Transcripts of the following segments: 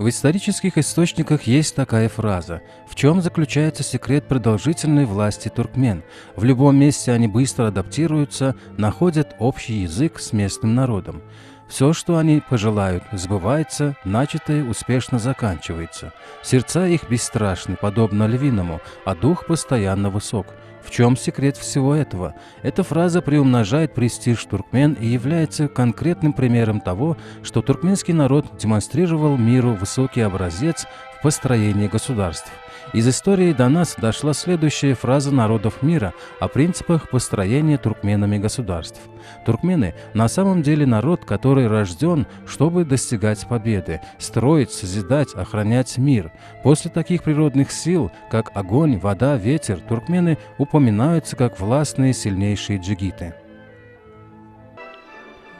В исторических источниках есть такая фраза: в чем заключается секрет продолжительной власти туркмен? В любом месте они быстро адаптируются, находят общий язык с местным народом. Все, что они пожелают, сбывается, начатое успешно заканчивается. Сердца их бесстрашны, подобно львиному, а дух постоянно высок. В чем секрет всего этого? Эта фраза приумножает престиж туркмен и является конкретным примером того, что туркменский народ демонстрировал миру высокий образец в построении государств. Из истории до нас дошла следующая фраза народов мира о принципах построения туркменами государств. Туркмены на самом деле народ, который рожден, чтобы достигать победы, строить, созидать, охранять мир. После таких природных сил, как огонь, вода, ветер, туркмены упоминаются как властные сильнейшие джигиты.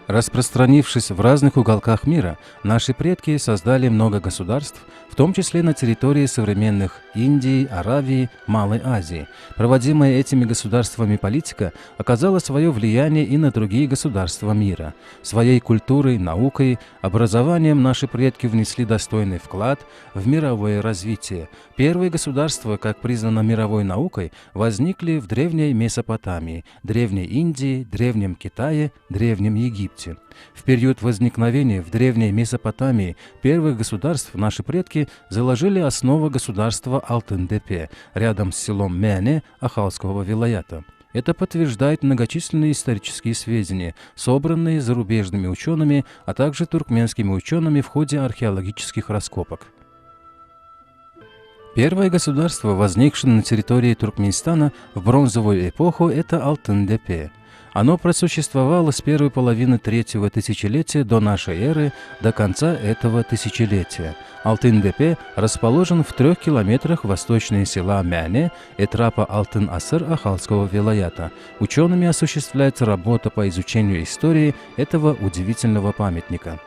Распространившись в разных уголках мира, наши предки создали много государств, в том числе на территории современных Индии, Аравии, Малой Азии. Проводимая этими государствами политика оказала свое влияние и на другие государства мира. Своей культурой, наукой, образованием наши предки внесли достойный вклад в мировое развитие. Первые государства, как признано мировой наукой, возникли в Древней Месопотамии, Древней Индии, Древнем Китае, Древнем Египте. В период возникновения в Древней Месопотамии первых государств наши предки заложили основу государства Алтын-Депе рядом с селом Мяне Ахалского вилаята. Это подтверждает многочисленные исторические сведения, собранные зарубежными учеными, а также туркменскими учеными в ходе археологических раскопок. Первое государство, возникшее на территории Туркменистана в бронзовую эпоху, это Алтын-Депе. Оно просуществовало с первой половины третьего тысячелетия до нашей эры до конца этого тысячелетия. Алтын-Депе расположен в 3 километрах восточнее села Мяне и трапа Алтын-Асыр Ахалского вилаята. Учеными осуществляется работа по изучению истории этого удивительного памятника.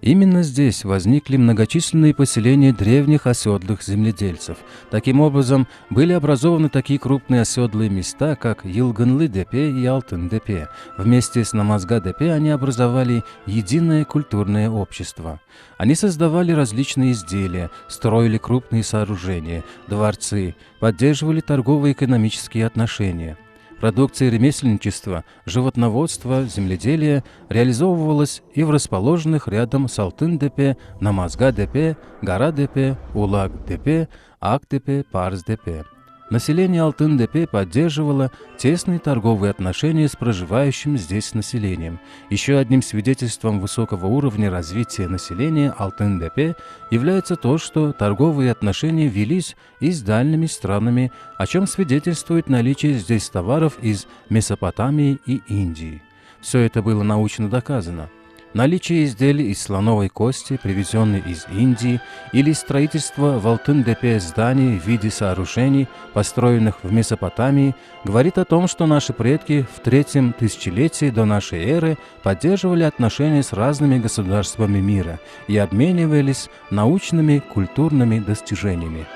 Именно здесь возникли многочисленные поселения древних оседлых земледельцев. Таким образом, были образованы такие крупные оседлые места, как Йылгынлы-Депе и Алтын-Депе. Вместе с Намазга-Депе они образовали единое культурное общество. Они создавали различные изделия, строили крупные сооружения, дворцы, поддерживали торгово-экономические отношения. Продукция ремесленничества, животноводства, земледелия реализовывалась и в расположенных рядом с Алтын-Депе, Намазга-Депе, Гара-Депе, Улаг-Депе, Ак-Депе, Парс-Депе. Население Алтын-Депе поддерживало тесные торговые отношения с проживающим здесь населением. Еще одним свидетельством высокого уровня развития населения Алтын-Депе является то, что торговые отношения велись и с дальними странами, о чем свидетельствует наличие здесь товаров из Месопотамии и Индии. Все это было научно доказано. Наличие изделий из слоновой кости, привезенной из Индии, или строительство в Алтын-Депе зданий в виде сооружений, построенных в Месопотамии, говорит о том, что наши предки в 3-м тысячелетии до нашей эры поддерживали отношения с разными государствами мира и обменивались научными, культурными достижениями.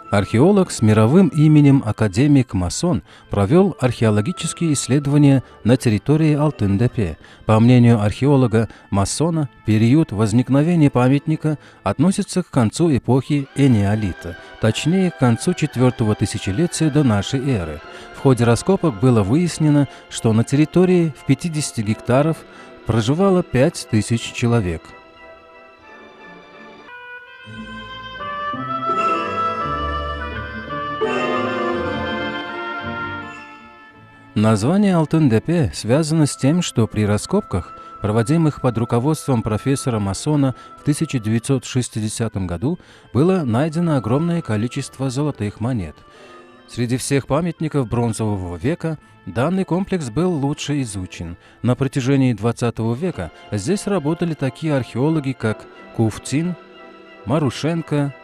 Археолог с мировым именем академик Масон провел археологические исследования на территории Алтын-Депе. По мнению археолога Масона, период возникновения памятника относится к концу эпохи Энеолита, точнее, к концу 4-го тысячелетия до нашей эры. В ходе раскопок было выяснено, что на территории в 50 гектаров проживало 5000 человек. Название Алтын-Депе связано с тем, что при раскопках, проводимых под руководством профессора Масона в 1960 году, было найдено огромное количество золотых монет. Среди всех памятников бронзового века данный комплекс был лучше изучен. На протяжении 20 века здесь работали такие археологи, как Куфтин, Марушенко,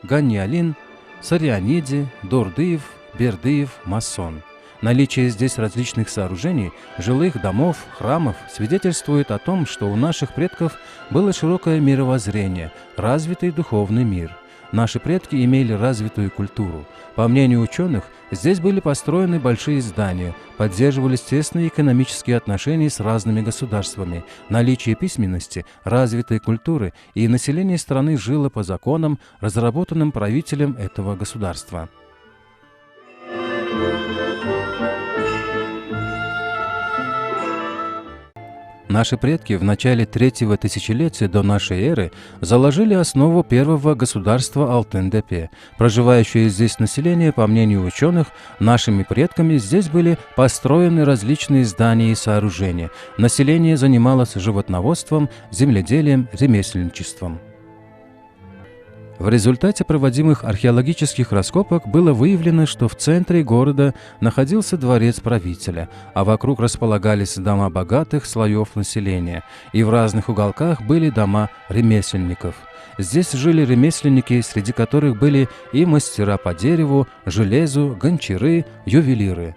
Ганьялин, Сарианиди, Дурдыев, Бердыев, Масон. Наличие здесь различных сооружений, жилых домов, храмов свидетельствует о том, что у наших предков было широкое мировоззрение, развитый духовный мир. наши предки имели развитую культуру. По мнению ученых, здесь были построены большие здания, поддерживались тесные экономические отношения с разными государствами, наличие письменности, развитой культуры, и население страны жило по законам, разработанным правителем этого государства. Наши предки в начале третьего тысячелетия до нашей эры заложили основу первого государства Алтын-Депе. Проживающее здесь население, по мнению ученых, нашими предками здесь были построены различные здания и сооружения. Население занималось животноводством, земледелием, ремесленничеством. В результате проводимых археологических раскопок было выявлено, что в центре города находился дворец правителя, а вокруг располагались дома богатых слоев населения, и в разных уголках были дома ремесленников. Здесь жили ремесленники, среди которых были и мастера по дереву, железу, гончары, ювелиры.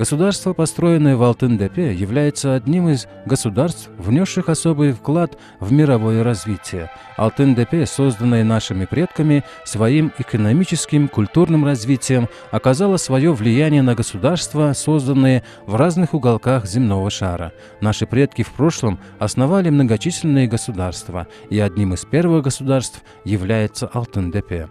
Государство, построенное в Алтын-Депе, является одним из государств, внесших особый вклад в мировое развитие. Алтын-Депе, созданное нашими предками, своим экономическим, культурным развитием оказало свое влияние на государства, созданные в разных уголках земного шара. Наши предки в прошлом основали многочисленные государства, и одним из первых государств является Алтын-Депе.